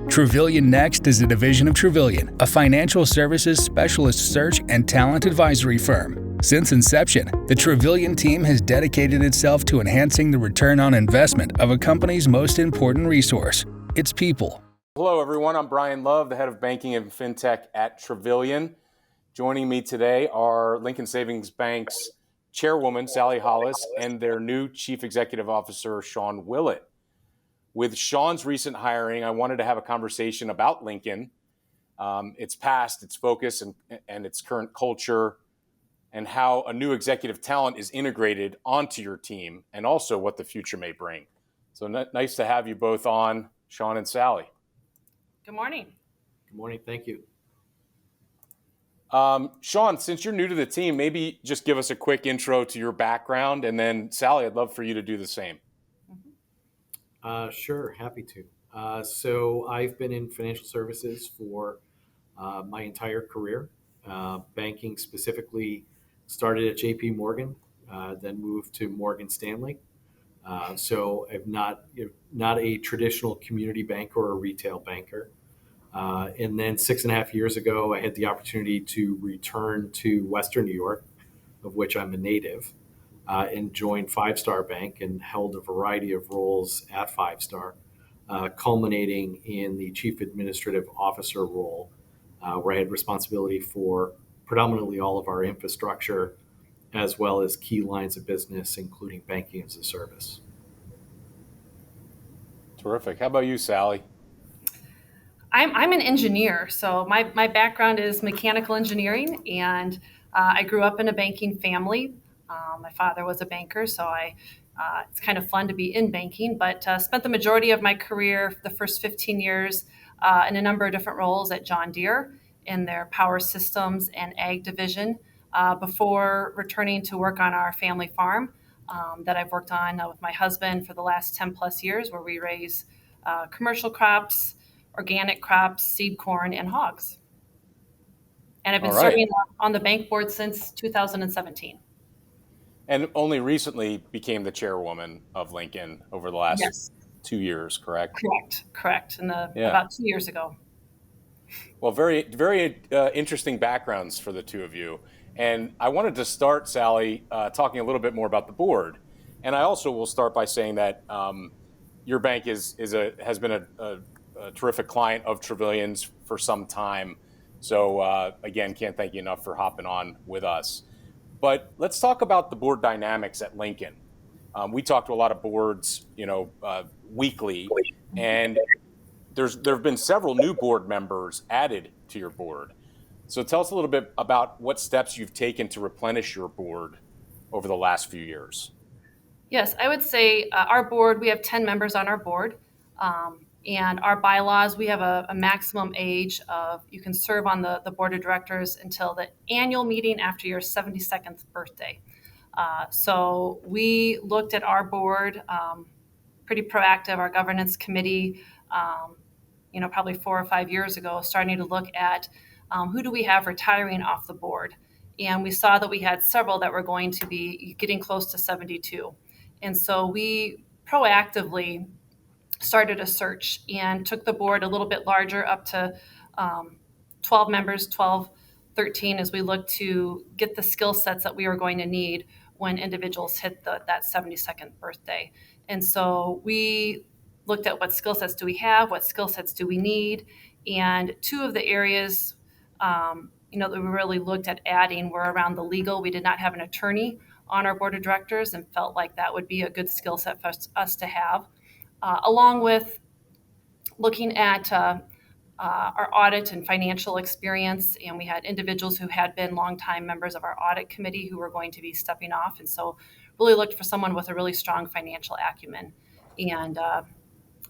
Travillian Next is a division of Travillian, a financial services specialist search and talent advisory firm. Since inception, the Travillian team has dedicated itself to enhancing the return on investment of a company's most important resource, its people. Hello, everyone. I'm Brian Love, the head of Banking and Fintech at Travillian. Joining me today are Lincoln Savings Bank's Chairwoman, Sally Hollis, and their new Chief Executive Officer, Sean Willett. With Sean's recent hiring, I wanted to have a conversation about Lincoln, its past, its focus, and its current culture, and how a new executive talent is integrated onto your team, and also what the future may bring. So nice to have you both on, Sean and Sally. Good morning. Good morning. Thank you. Sean, since you're new to the team, maybe just give us a quick intro to your background, and then Sally, I'd love for you to do the same. Sure, happy to. So I've been in financial services for my entire career. Banking specifically started at JP Morgan, then moved to Morgan Stanley. So I'm not a traditional community banker or a retail banker. And then 6.5 years ago, I had the opportunity to return to Western New York, of which I'm a native. And joined Five Star Bank and held a variety of roles at Five Star, culminating in the Chief Administrative Officer role, where I had responsibility for predominantly all of our infrastructure, as well as key lines of business, including banking as a service. Terrific. How about you, Sally? I'm an engineer, so my background is mechanical engineering, and I grew up in a banking family. My father was a banker, so it's kind of fun to be in banking, but spent the majority of my career, the first 15 years, in a number of different roles at John Deere in their power systems and ag division, before returning to work on our family farm that I've worked on with my husband for the last 10 plus years, where we raise commercial crops, organic crops, seed corn, and hogs. And I've been serving on the bank board since 2017. And only recently became the chairwoman of Lincoln over the last 2 years, correct? Correct. About 2 years ago. Well, very, very interesting backgrounds for the two of you. And I wanted to start, Sally, talking a little bit more about the board. And I also will start by saying that your bank has been a terrific client of Travillian's for some time. So again, can't thank you enough for hopping on with us. But let's talk about the board dynamics at Lincoln. We talk to a lot of boards, weekly, and there have been several new board members added to your board. So tell us a little bit about what steps you've taken to replenish your board over the last few years. Yes, I would say our board, we have 10 members on our board. And our bylaws, we have a maximum age of, you can serve on the board of directors until the annual meeting after your 72nd birthday. So we looked at our board, pretty proactive, our governance committee, probably 4 or 5 years ago, starting to look at who do we have retiring off the board. And we saw that we had several that were going to be getting close to 72. And so we proactively started a search and took the board a little bit larger, up to 12 members, 12, 13, as we looked to get the skill sets that we were going to need when individuals hit that 72nd birthday. And so we looked at what skill sets do we have, what skill sets do we need, and two of the areas that we really looked at adding were around the legal. We did not have an attorney on our board of directors and felt like that would be a good skill set for us to have. Along with looking at our audit and financial experience, and we had individuals who had been longtime members of our audit committee who were going to be stepping off, and so really looked for someone with a really strong financial acumen. And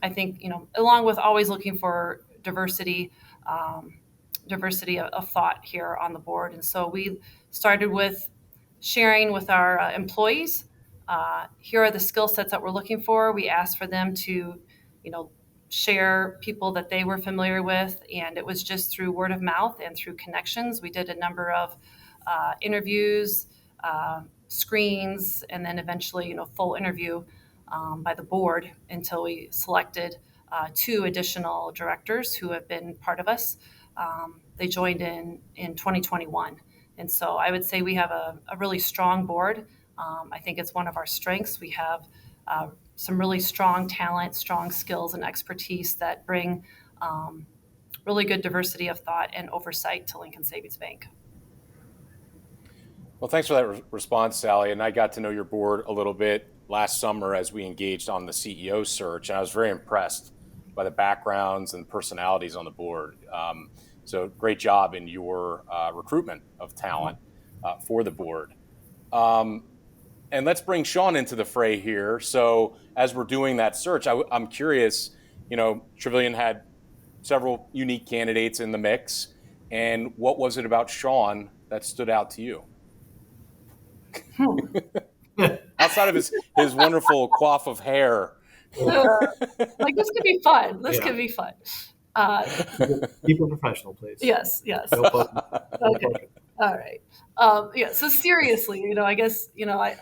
I think, along with always looking for diversity of thought here on the board. And so we started with sharing with our employees. Here are the skill sets that we're looking for. We asked for them to, share people that they were familiar with, and it was just through word of mouth and through connections. We did a number of interviews, screens, and then eventually, full interview by the board until we selected two additional directors who have been part of us. They joined in 2021. And so I would say we have a really strong board. I think it's one of our strengths. We have some really strong talent, strong skills, and expertise that bring really good diversity of thought and oversight to Lincoln Savings Bank. Well, thanks for that response, Sally. And I got to know your board a little bit last summer as we engaged on the CEO search. And I was very impressed by the backgrounds and personalities on the board. So great job in your recruitment of talent for the board. And let's bring Sean into the fray here. So as we're doing that search, I'm curious, Travillian had several unique candidates in the mix. And what was it about Sean that stood out to you? Outside of his wonderful coif of hair. Like, this could be fun. This could be fun. Keep it professional, please. Yes. No Okay. All right. So seriously, I guess, like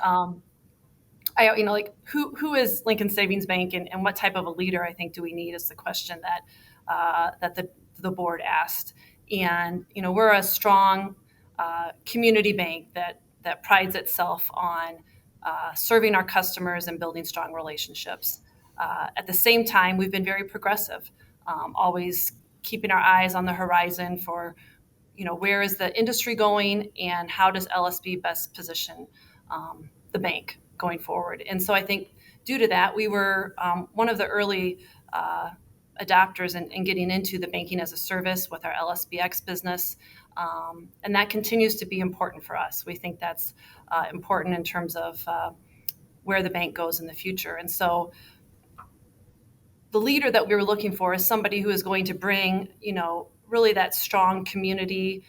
who is Lincoln Savings Bank and what type of a leader I think do we need is the question that the board asked. And, we're a strong community bank that prides itself on serving our customers and building strong relationships. At the same time, we've been very progressive, always keeping our eyes on the horizon for, where is the industry going and how does LSB best position the bank going forward. And so I think due to that, we were one of the early adopters in getting into the banking as a service with our LSBX business. And that continues to be important for us. We think that's important in terms of where the bank goes in the future. And so the leader that we were looking for is somebody who is going to bring, really that strong community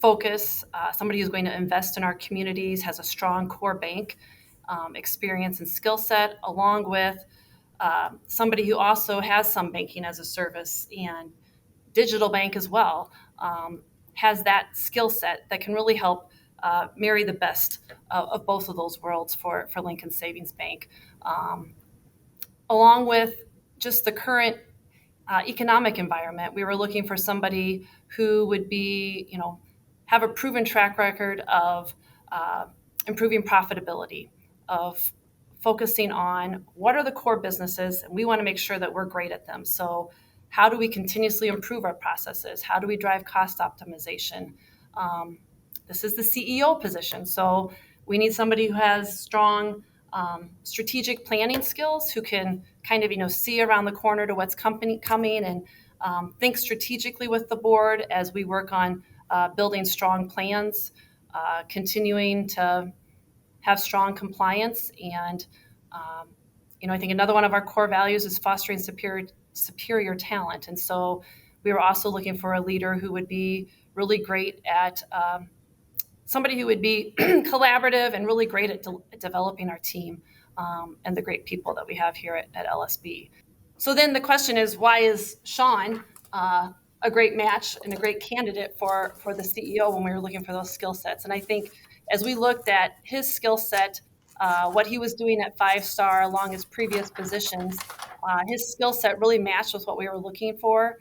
focus, somebody who's going to invest in our communities, has a strong core bank experience and skill set, along with somebody who also has some banking as a service and digital bank as well, has that skill set that can really help marry the best of both of those worlds for Lincoln Savings Bank. Along with just the current economic environment, we were looking for somebody who would be, have a proven track record of improving profitability, of focusing on what are the core businesses, and we want to make sure that we're great at them. So how do we continuously improve our processes? How do we drive cost optimization? This is the CEO position. So we need somebody who has strong strategic planning skills, who can kind of, see around the corner to what's coming and think strategically with the board as we work on building strong plans, continuing to have strong compliance. And, I think another one of our core values is fostering superior talent. And so we were also looking for a leader who would be really great at somebody who would be collaborative and really great at developing our team and the great people that we have here at LSB. So then the question is, why is Sean a great match and a great candidate for the CEO when we were looking for those skill sets? And I think as we looked at his skill set, what he was doing at 5-Star along his previous positions, his skill set really matched with what we were looking for.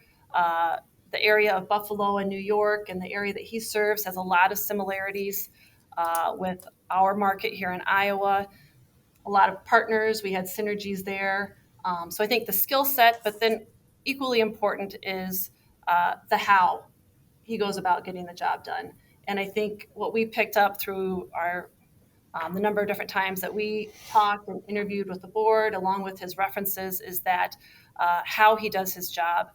The area of Buffalo and New York and the area that he serves has a lot of similarities with our market here in Iowa. A lot of partners, we had synergies there. So I think the skill set, but then equally important is the how he goes about getting the job done. And I think what we picked up through our the number of different times that we talked and interviewed with the board, along with his references, is that how he does his job,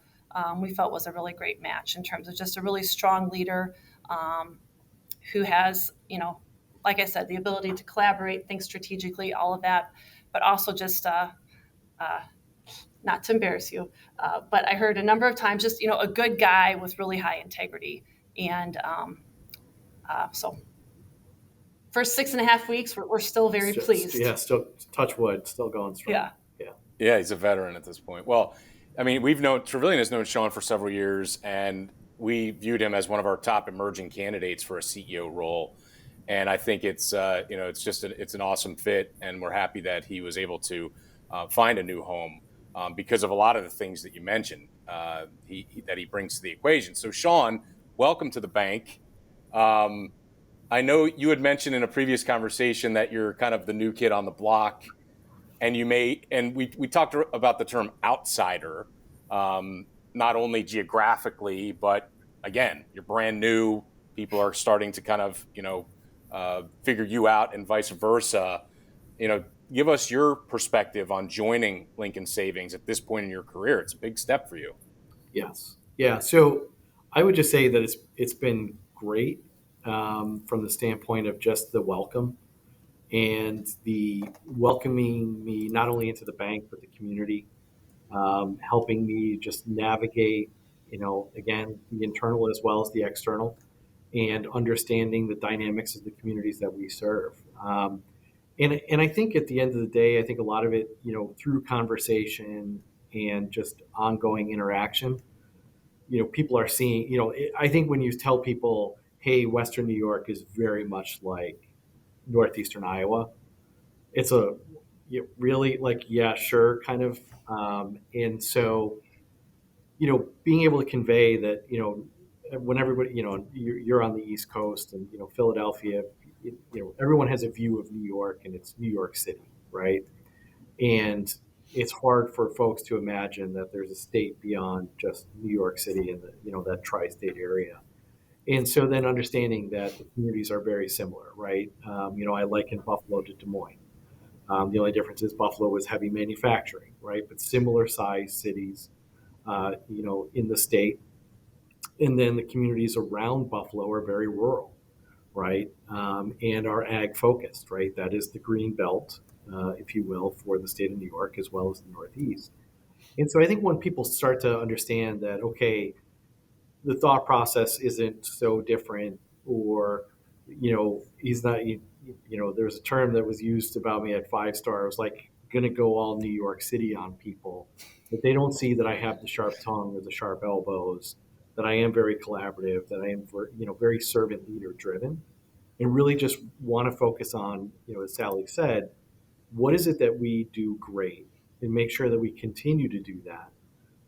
we felt was a really great match in terms of just a really strong leader who has, like I said, the ability to collaborate, think strategically, all of that, but also just not to embarrass you, but I heard a number of times just, a good guy with really high integrity. And so first 6.5 weeks, we're still very pleased. Yeah, still touch wood, still going strong. Yeah, he's a veteran at this point. Well, I mean, Travillian has known Sean for several years, and we viewed him as one of our top emerging candidates for a CEO role. And I think it's it's an awesome fit, and we're happy that he was able to find a new home because of a lot of the things that you mentioned that he brings to the equation. So, Sean, welcome to the bank. I know you had mentioned in a previous conversation that you're kind of the new kid on the block, and we talked about the term outsider, not only geographically, but again, you're brand new. People are starting to kind of, figure you out, and vice versa. Give us your perspective on joining Lincoln Savings at this point in your career. It's a big step for you. Yes. Yeah. So I would just say that it's been great from the standpoint of just the welcome and the welcoming me not only into the bank but the community, helping me just navigate, again, the internal as well as the external, and understanding the dynamics of the communities that we serve. And I think at the end of the day, I think a lot of it, through conversation and just ongoing interaction, people are seeing, I think when you tell people, hey, Western New York is very much like Northeastern Iowa, it's really like, yeah, sure, kind of. And so, being able to convey that, when everybody, you're on the East Coast and, Philadelphia, everyone has a view of New York and it's New York City, right? And it's hard for folks to imagine that there's a state beyond just New York City and that tri-state area. And so then understanding that the communities are very similar, right? I liken Buffalo to Des Moines. The only difference is Buffalo was heavy manufacturing, right? But similar size cities, in the state. And then the communities around Buffalo are very rural, right? And are ag focused, right? That is the green belt, if you will, for the state of New York as well as the Northeast. And so I think when people start to understand that, okay, the thought process isn't so different, or, he's not, there's a term that was used about me at 5 Star. I was like, going to go all New York City on people, but they don't see that I have the sharp tongue or the sharp elbows, that I am very collaborative, that I am, very servant leader driven, and really just want to focus on, as Sally said, what is it that we do great, and make sure that we continue to do that.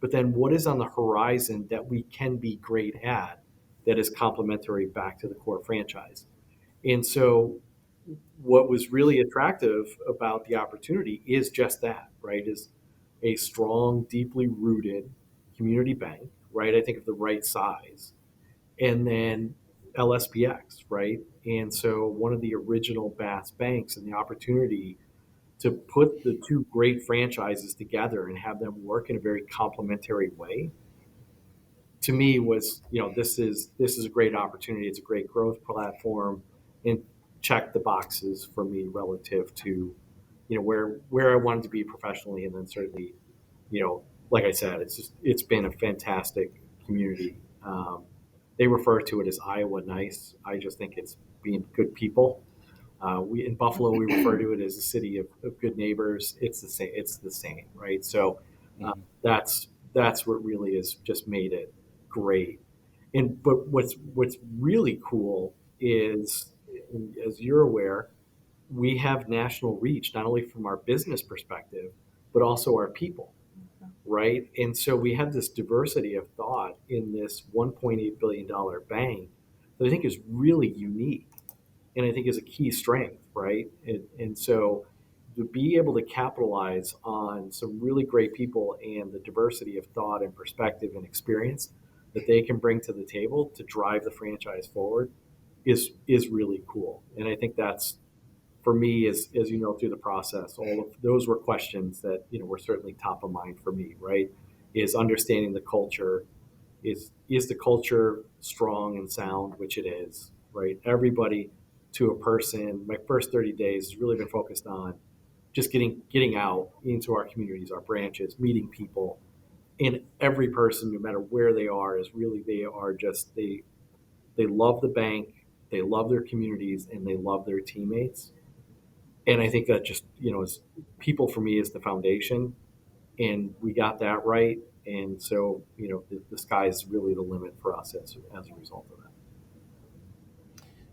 But then what is on the horizon that we can be great at that is complementary back to the core franchise? And so what was really attractive about the opportunity is just that, right? Is a strong, deeply rooted community bank, right? I think of the right size. And then LSPX, right? And so one of the original BaaS banks, and the opportunity to put the two great franchises together and have them work in a very complementary way, to me was, this is a great opportunity. It's a great growth platform, and check the boxes for me relative to, where I wanted to be professionally. And then certainly, like I said, it's been a fantastic community. They refer to it as Iowa nice. I just think it's being good people. We in Buffalo, we refer to it as a city of good neighbors. It's the same. It's the same, right? So that's what really has just made it great. But what's really cool is, as you're aware, we have national reach, not only from our business perspective, but also our people, right? And so we have this diversity of thought in this $1.8 billion bank that I think is really unique, and I think is a key strength, right? And so to be able to capitalize on some really great people and the diversity of thought and perspective and experience that they can bring to the table to drive the franchise forward is really cool. And I think that's, for me, as you know, through the process, all of those were questions that, were certainly top of mind for me, right? Is understanding the culture. Is the culture strong and sound, which it is, right? Everybody, to a person, my first 30 days has really been focused on just getting out into our communities, our branches, meeting people. And every person, no matter where they are, they love the bank, they love their communities, and they love their teammates. And I think that just, is people, for me, is the foundation, and we got that right. And so, the sky is really the limit for us as a result of that.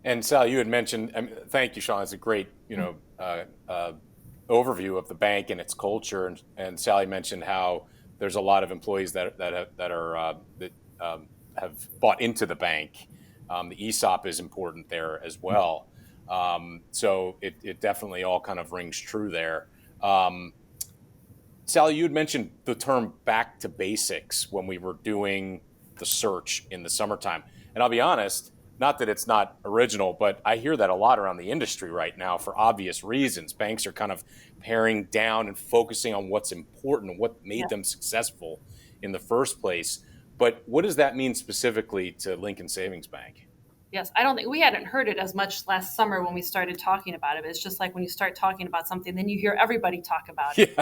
And Sal, you had mentioned, thank you, Sean. It's a great, overview of the bank and its culture. And Sally mentioned how there's a lot of employees that have bought into the bank. The ESOP is important there as well. So it definitely all kind of rings true there. Sally, you had mentioned the term back to basics when we were doing the search in the summertime. And I'll be honest, not that it's not original, but I hear that a lot around the industry right now for obvious reasons. Banks are kind of paring down and focusing on what's important, what made them successful in the first place. But what does that mean specifically to Lincoln Savings Bank? Yes, I don't think we hadn't heard it as much last summer when we started talking about it. It's just like when you start talking about something, then you hear everybody talk about it.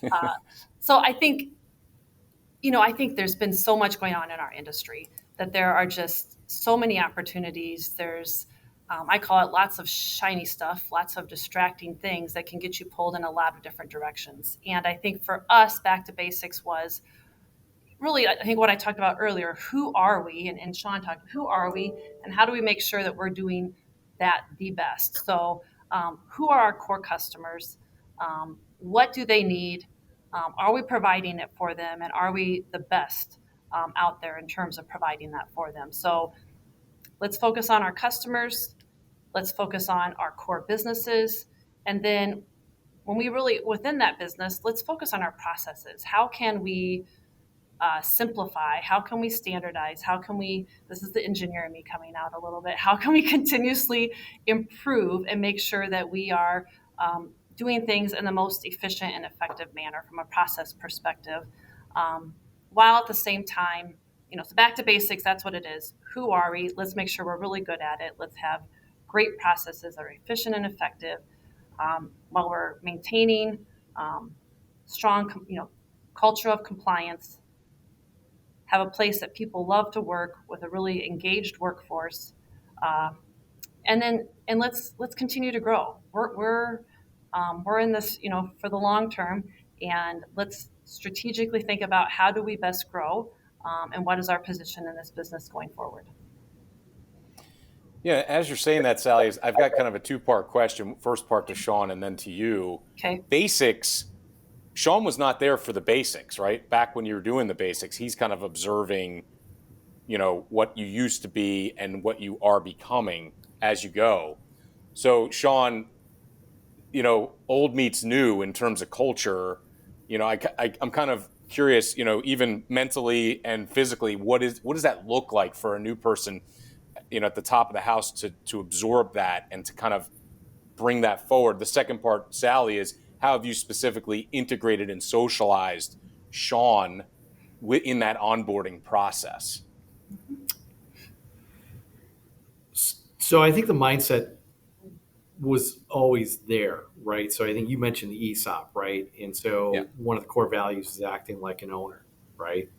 Yeah. So I think, I think there's been so much going on in our industry that there are just so many opportunities. There's, I call it lots of shiny stuff, lots of distracting things that can get you pulled in a lot of different directions. And I think for us, back to basics was really, I think what I talked about earlier, who are we? And Sean talked, who are we? And how do we make sure that we're doing that the best? So who are our core customers? What do they need? Are we providing it for them? And are we the best out there in terms of providing that for them? So let's focus on our customers. Let's focus on our core businesses. And then when we really, within that business, let's focus on our processes. How can we simplify? How can we standardize? How can we, this is the engineer in me coming out a little bit, how can we continuously improve and make sure that we are doing things in the most efficient and effective manner from a process perspective, while at the same time, so back to basics, that's what it is. Who are we? Let's make sure we're really good at it. Let's have great processes that are efficient and effective, while we're maintaining strong, culture of compliance, have a place that people love to work with a really engaged workforce, and let's continue to grow. We're in this, for the long term, and let's strategically think about how do we best grow, and what is our position in this business going forward. Yeah, as you're saying that, Sally, I've got kind of a two-part question. First part to Sean and then to you. Okay. Basics. Sean was not there for the basics, right? Back when you were doing the basics, he's kind of observing, what you used to be and what you are becoming as you go. So Sean, old meets new in terms of culture. I'm kind of curious, even mentally and physically, what does that look like for a new person, at the top of the house to absorb that and to kind of bring that forward? The second part, Sally, is how have you specifically integrated and socialized Sean in that onboarding process? So I think the mindset was always there, right? So I think you mentioned the ESOP, right? And so one of the core values is acting like an owner, right?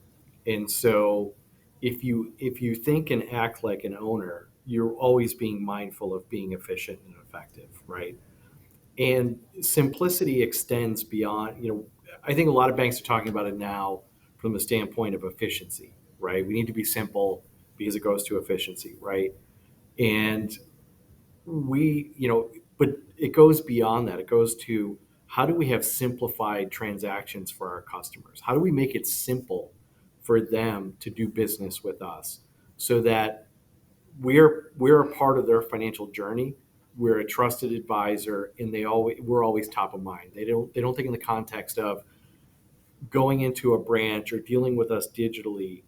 And so if you think and act like an owner, you're always being mindful of being efficient and effective, right? And simplicity extends beyond, I think a lot of banks are talking about it now from the standpoint of efficiency, right? We need to be simple because it goes to efficiency, right? And but it goes beyond that. It goes to how do we have simplified transactions for our customers? How do we make it simple for them to do business with us so that we're a part of their financial journey? We're a trusted advisor, and we're always top of mind. They don't think in the context of going into a branch or dealing with us digitally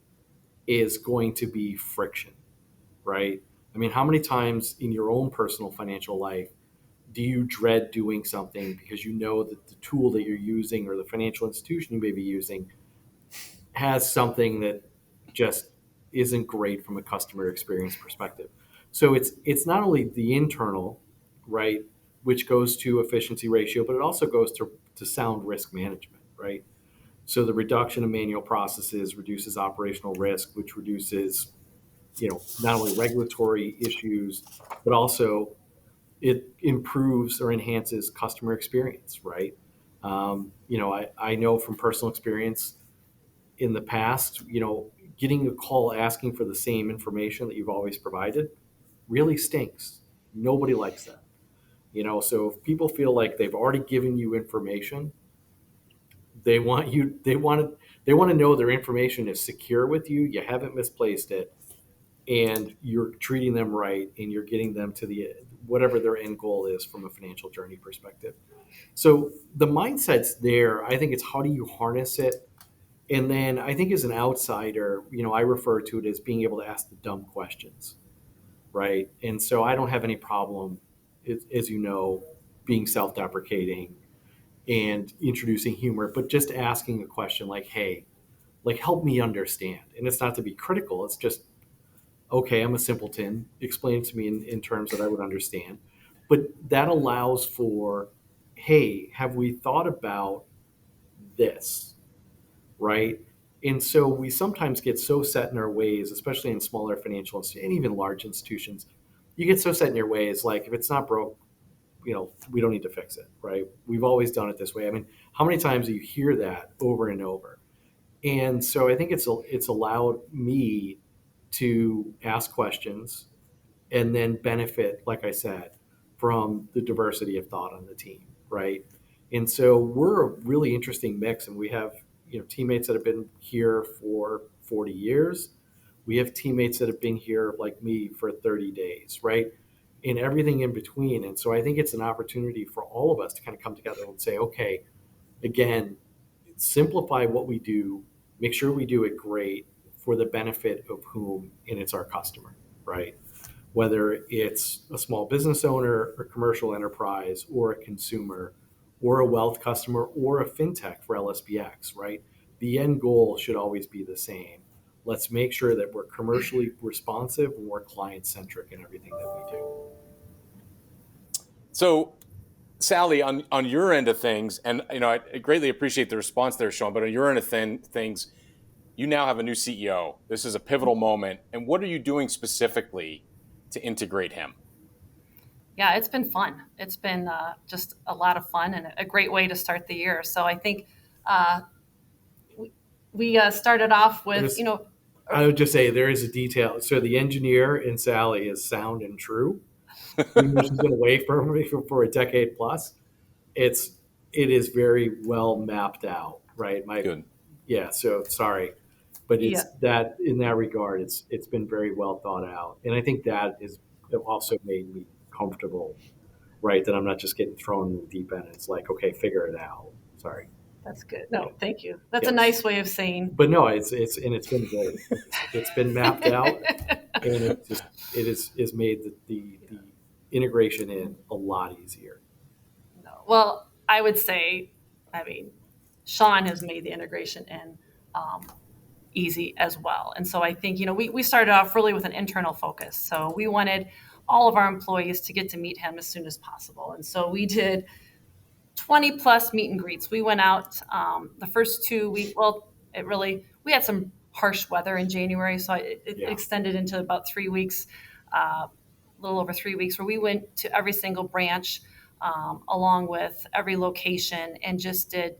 is going to be friction, right? I mean, how many times in your own personal financial life do you dread doing something because you know that the tool that you're using or the financial institution you may be using has something that just isn't great from a customer experience perspective? So it's not only the internal, right, which goes to efficiency ratio, but it also goes to sound risk management, right? So the reduction of manual processes reduces operational risk, which reduces, not only regulatory issues, but also it improves or enhances customer experience, right? I know from personal experience in the past, getting a call asking for the same information that you've always provided really stinks. Nobody likes that. So if people feel like they've already given you information, they want to know their information is secure with you. You haven't misplaced it, and you're treating them right, and you're getting them to the whatever their end goal is from a financial journey perspective. So the mindset's there. I think it's how do you harness it? And then I think as an outsider, I refer to it as being able to ask the dumb questions, right? And so I don't have any problem, as you know, being self-deprecating and introducing humor, but just asking a question like, hey, like help me understand. And it's not to be critical. It's just, okay, I'm a simpleton. Explain it to me in terms that I would understand. But that allows for, hey, have we thought about this, right? And so we sometimes get so set in our ways, especially in smaller financial institutions and even large institutions. You get so set in your ways, like if it's not broke, we don't need to fix it, right? We've always done it this way. I mean, how many times do you hear that over and over? And so I think it's allowed me to ask questions and then benefit, like I said, from the diversity of thought on the team, right? And so we're a really interesting mix, and we have teammates that have been here for 40 years. We have teammates that have been here like me for 30 days, right? And everything in between. And so I think it's an opportunity for all of us to kind of come together and say, okay, again, simplify what we do, make sure we do it great for the benefit of whom, and it's our customer, right? Whether it's a small business owner or commercial enterprise or a consumer or a wealth customer or a fintech for LSBX, right? The end goal should always be the same. Let's make sure that we're commercially responsive and we're client-centric in everything that we do. So, Sally, on your end of things, and I greatly appreciate the response there, Sean, but on your end of things, you now have a new CEO. This is a pivotal moment. And what are you doing specifically to integrate him? Yeah, it's been fun. It's been just a lot of fun and a great way to start the year. So I think we started off with, I would just say there is a detail. So the engineer in Sally is sound and true. Even though she's been away from me for a decade plus. It is very well mapped out, right? Good. Yeah. So sorry, but it's that in that regard, it's been very well thought out, and I think that is also made me comfortable, right? That I'm not just getting thrown in the deep end. It's like, okay, figure it out. Sorry. That's good. No, thank you. That's a nice way of saying. But no, it's been great. It's been mapped out, and it is made the integration in a lot easier. No. Well, I would say, Sean has made the integration in easy as well. And so I think, we started off really with an internal focus. So we wanted all of our employees to get to meet him as soon as possible. And so we did 20 plus meet and greets. We went out the first 2 weeks. Well, we had some harsh weather in January, so it extended into about 3 weeks, a little over 3 weeks, where we went to every single branch along with every location and just did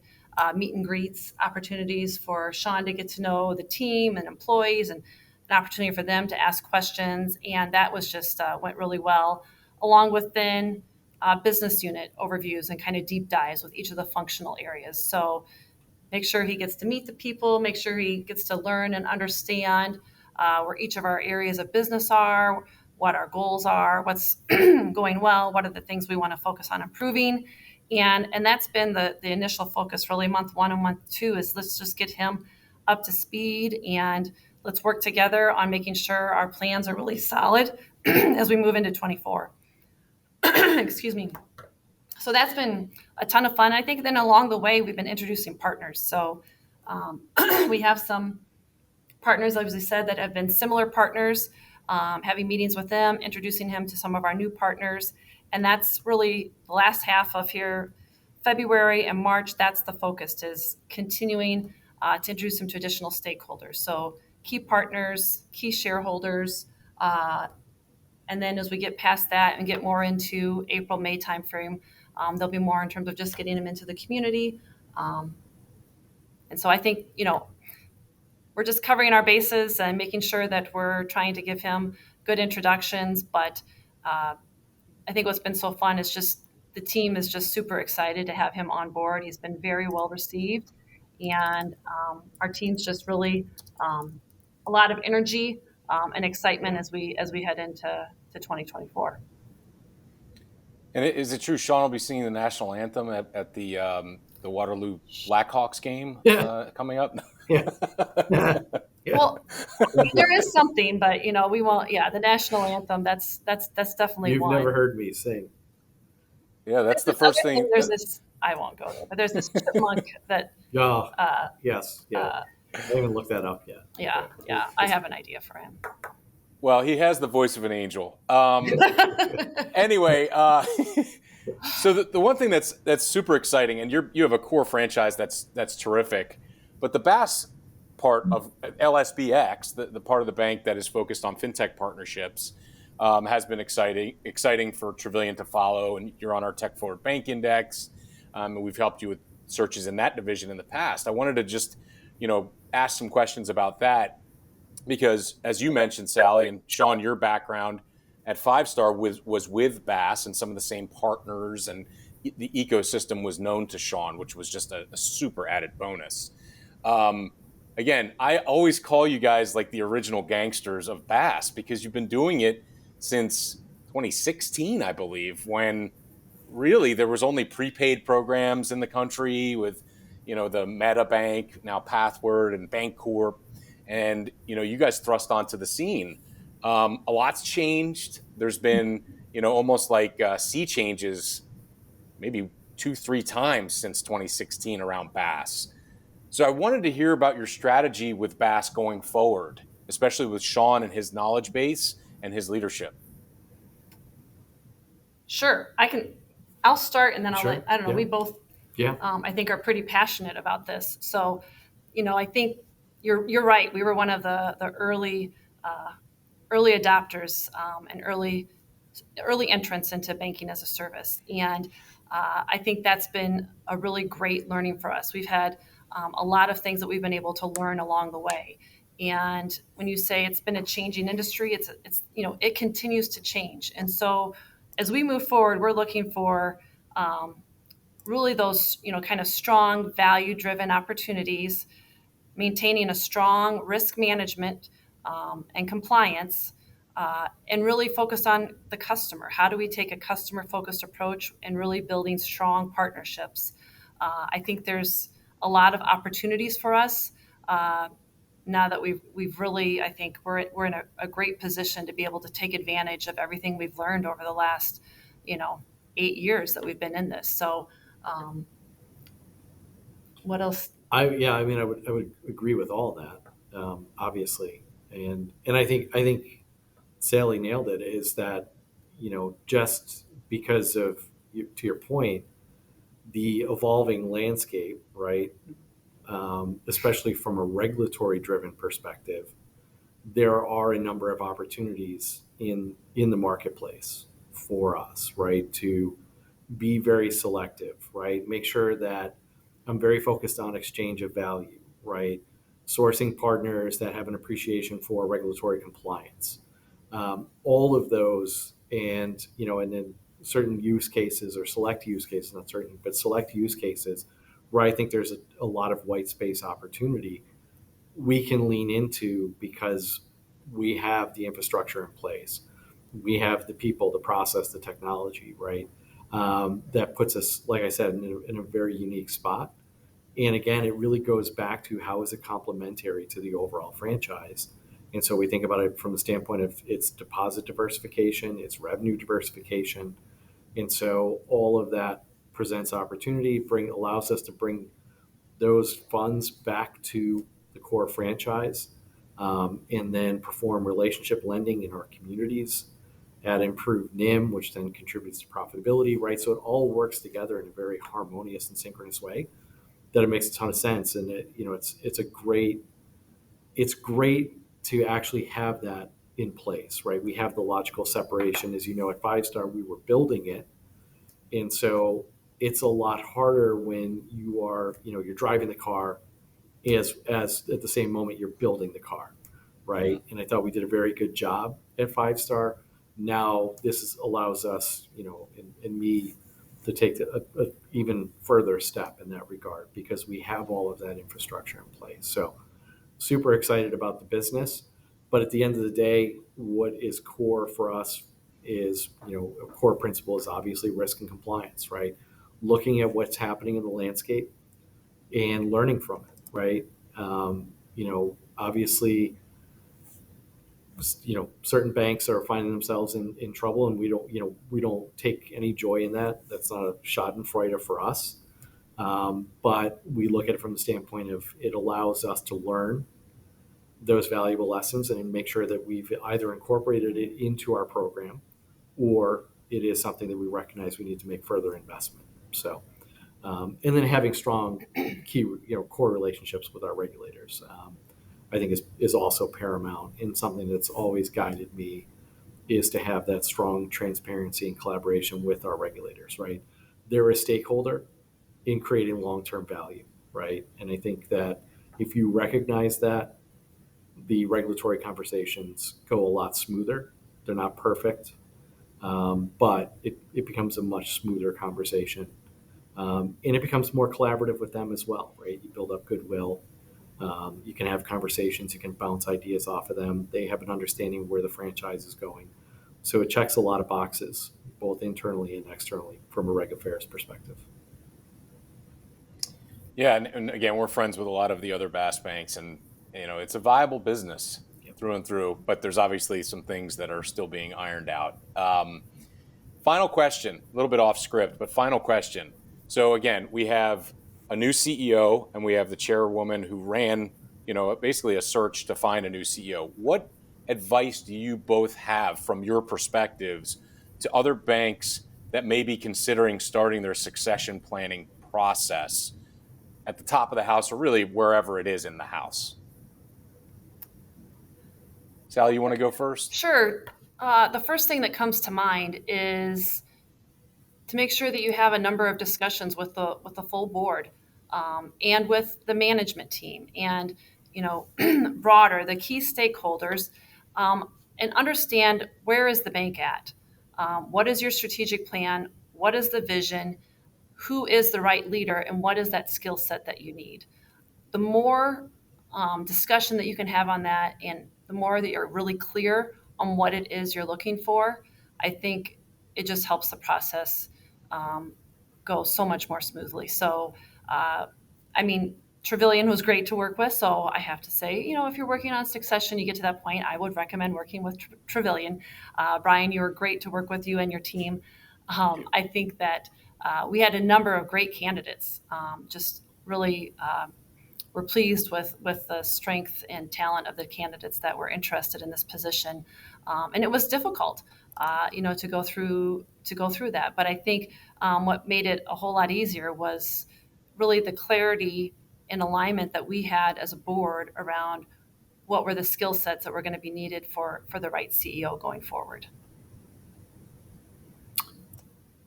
meet and greets, opportunities for Sean to get to know the team and employees, and an opportunity for them to ask questions. And that was just went really well, along with then business unit overviews and kind of deep dives with each of the functional areas. So make sure he gets to meet the people, make sure he gets to learn and understand where each of our areas of business are, what our goals are, what's going well, what are the things we want to focus on improving. And that's been the initial focus really. Month 1 and month 2 is let's just get him up to speed and let's work together on making sure our plans are really solid as we move into 24. Excuse me. So that's been a ton of fun. I think then along the way, we've been introducing partners. So we have some partners, as we said, that have been similar partners, having meetings with them, introducing him to some of our new partners. And that's really the last half of here, February and March. That's the focus, is continuing to introduce him to additional stakeholders. So key partners, key shareholders, and then as we get past that and get more into April, May timeframe, there'll be more in terms of just getting them into the community. And so I think, we're just covering our bases and making sure that we're trying to give him good introductions. But I think what's been so fun is just the team is just super excited to have him on board. He's been very well received, and our team's just really a lot of energy and excitement as we head into 2024. And is it true Sean will be singing the national anthem at the Waterloo Blackhawks game coming up? Yeah. Yeah. Well, there is something, but we won't. Yeah, the national anthem. That's definitely You've one. never heard me sing. Yeah, that's the first thing. There's this. I won't go there, but there's this chipmunk that. Yes. Yeah. I haven't looked that up yet. Yeah. I have an idea for him. Well, he has the voice of an angel. Anyway, so the one thing that's super exciting, and you have a core franchise that's terrific, but the BaaS part of LSBX, the part of the bank that is focused on fintech partnerships, has been exciting for Travillian to follow, and you're on our Tech Forward Bank Index, and we've helped you with searches in that division in the past. I wanted to just ask some questions about that. Because, as you mentioned, Sally, and Sean, your background at 5-Star was with BaaS and some of the same partners, and the ecosystem was known to Sean, which was just a super added bonus. Again, I always call you guys like the original gangsters of BaaS because you've been doing it since 2016, I believe, when really there was only prepaid programs in the country with, the Meta Bank, now Pathward, and Bancorp. And, you guys thrust onto the scene. A lot's changed. There's been, almost like sea changes maybe 2-3 times since 2016 around BaaS. So I wanted to hear about your strategy with BaaS going forward, especially with Sean and his knowledge base and his leadership. Sure. I'll start, and then Sure. I don't know, Yeah. we both, I think, are pretty passionate about this. So, I think you're right. We were one of the early adopters and early entrants into banking as a service, and I think that's been a really great learning for us. We've had a lot of things that we've been able to learn along the way. And when you say it's been a changing industry, it's it continues to change. And so as we move forward, we're looking for really those kind of strong value-driven opportunities, maintaining a strong risk management and compliance, and really focus on the customer. How do we take a customer-focused approach and really building strong partnerships? I think there's a lot of opportunities for us now that we've really, I think we're in a great position to be able to take advantage of everything we've learned over the last 8 years that we've been in this. So what else? I would agree with all that, obviously, and I think Sally nailed it. Is that just because of, to your point, the evolving landscape, right? Especially from a regulatory-driven perspective, there are a number of opportunities in the marketplace for us, right? To be very selective, right? Make sure that I'm very focused on exchange of value, right? Sourcing partners that have an appreciation for regulatory compliance. All of those, and then certain use cases or select use cases, not certain, but select use cases where I think there's a lot of white space opportunity we can lean into because we have the infrastructure in place. We have the people, the process, the technology, right? That puts us, like I said, in a very unique spot. And again, it really goes back to how is it complementary to the overall franchise. And so we think about it from the standpoint of its deposit diversification, its revenue diversification. And so all of that presents opportunity, allows us to bring those funds back to the core franchise, and then perform relationship lending in our communities at improved NIM, which then contributes to profitability, right? So it all works together in a very harmonious and synchronous way that it makes a ton of sense. And it's great to actually have that in place, right? We have the logical separation. As you know, at 5-Star, we were building it. And so it's a lot harder when you are, you're driving the car as at the same moment you're building the car, right? And I thought we did a very good job at 5-Star. Now this allows us, and me to take a even further step in that regard, because we have all of that infrastructure in place. So super excited about the business. But at the end of the day, what is core for us is, a core principle is obviously risk and compliance, right? Looking at what's happening in the landscape and learning from it, right? Obviously, certain banks are finding themselves in trouble, and we don't take any joy in that. That's not a schadenfreude for us. But we look at it from the standpoint of it allows us to learn those valuable lessons and make sure that we've either incorporated it into our program, or it is something that we recognize we need to make further investment. So, and then having strong key, core relationships with our regulators, I think is also paramount. And something that's always guided me is to have that strong transparency and collaboration with our regulators, right? They're a stakeholder in creating long-term value, right? And I think that if you recognize that, the regulatory conversations go a lot smoother. They're not perfect, but it becomes a much smoother conversation. And it becomes more collaborative with them as well, right? You build up goodwill. You can have conversations. You can bounce ideas off of them. They have an understanding of where the franchise is going. So it checks a lot of boxes, both internally and externally, from a reg affairs perspective. Yeah, and again, we're friends with a lot of the other BaaS banks, and it's a viable business through and through, but there's obviously some things that are still being ironed out. Final question, a little bit off script, but final question. So again, we have a new CEO and we have the chairwoman who ran, basically a search to find a new CEO. What advice do you both have from your perspectives to other banks that may be considering starting their succession planning process at the top of the house, or really wherever it is in the house? Sally, you want to go first? Sure. The first thing that comes to mind is to make sure that you have a number of discussions with the full board, and with the management team, and broader the key stakeholders, and understand where is the bank at, what is your strategic plan, what is the vision, who is the right leader, and what is that skill set that you need. The more discussion that you can have on that, and the more that you're really clear on what it is you're looking for, I think it just helps the process go so much more smoothly. So, Travillian was great to work with. So I have to say, if you're working on succession, you get to that point, I would recommend working with Travillian. Brian, you were great to work with, you and your team. I think that we had a number of great candidates. Just really we're pleased with the strength and talent of the candidates that were interested in this position. And it was difficult, to go through that. But I think what made it a whole lot easier was really the clarity and alignment that we had as a board around what were the skill sets that were going to be needed for the right CEO going forward.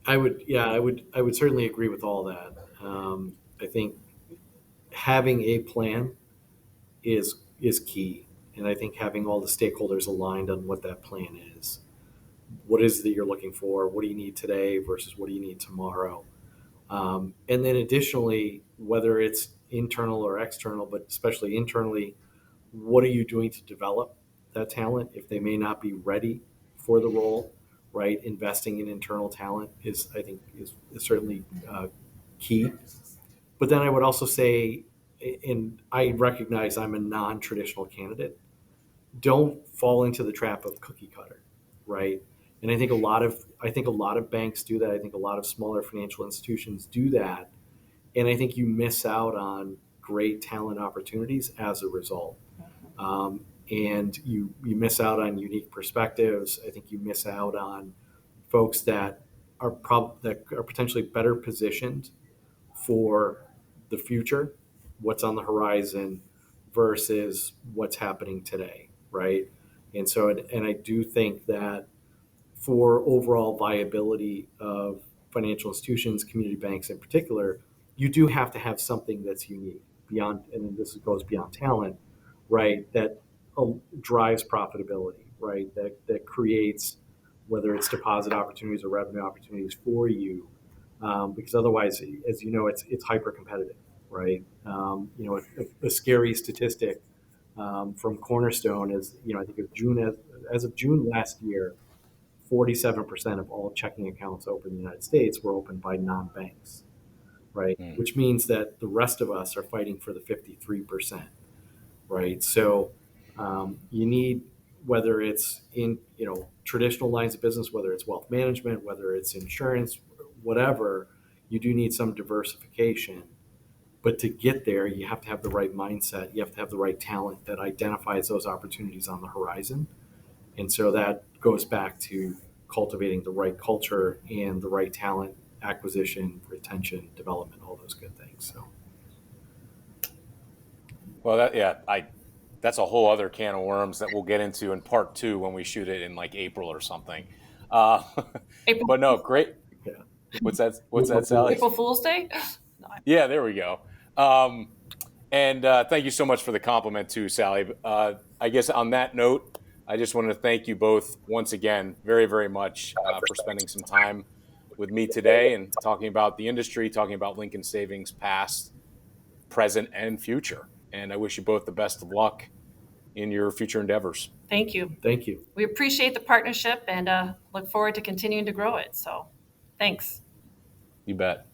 I would certainly agree with all that. I think having a plan is key, and I think having all the stakeholders aligned on what that plan is. What is it that you're looking for? What do you need today versus what do you need tomorrow? And then additionally, whether it's internal or external, but especially internally, what are you doing to develop that talent if they may not be ready for the role, right? Investing in internal talent is certainly key. But then I would also say, and I recognize I'm a non-traditional candidate, don't fall into the trap of cookie cutter, right? And I think a lot of banks do that. I think a lot of smaller financial institutions do that. And I think you miss out on great talent opportunities as a result. And you miss out on unique perspectives. I think you miss out on folks that are potentially better positioned for the future, what's on the horizon versus what's happening today, right? And so, and I do think that for overall viability of financial institutions, community banks in particular, you do have to have something that's unique beyond, and this goes beyond talent, right? That drives profitability, right? That creates, whether it's deposit opportunities or revenue opportunities for you, because otherwise, as you know, it's hyper competitive, right? A scary statistic from Cornerstone is, I think as of June last year, 47% of all checking accounts opened in the United States were opened by non-banks, right? Mm. Which means that the rest of us are fighting for the 53%, right? So you need, whether it's in traditional lines of business, whether it's wealth management, whether it's insurance, whatever, you do need some diversification. But to get there, you have to have the right mindset. You have to have the right talent that identifies those opportunities on the horizon. And so that goes back to cultivating the right culture and the right talent acquisition, retention, development, all those good things. So, Well, that's a whole other can of worms that we'll get into in part 2 when we shoot it in like April or something. Uh, April, but no, great. yeah. What's that, Sally? April Fool's Day? No, Yeah, there we go. And thank you so much for the compliment too, Sally. I guess on that note, I just wanted to thank you both once again very, very much for spending some time with me today and talking about the industry, talking about Lincoln Savings past, present, and future. And I wish you both the best of luck in your future endeavors. thank you. Thank you. We appreciate the partnership and look forward to continuing to grow it. So thanks. You bet.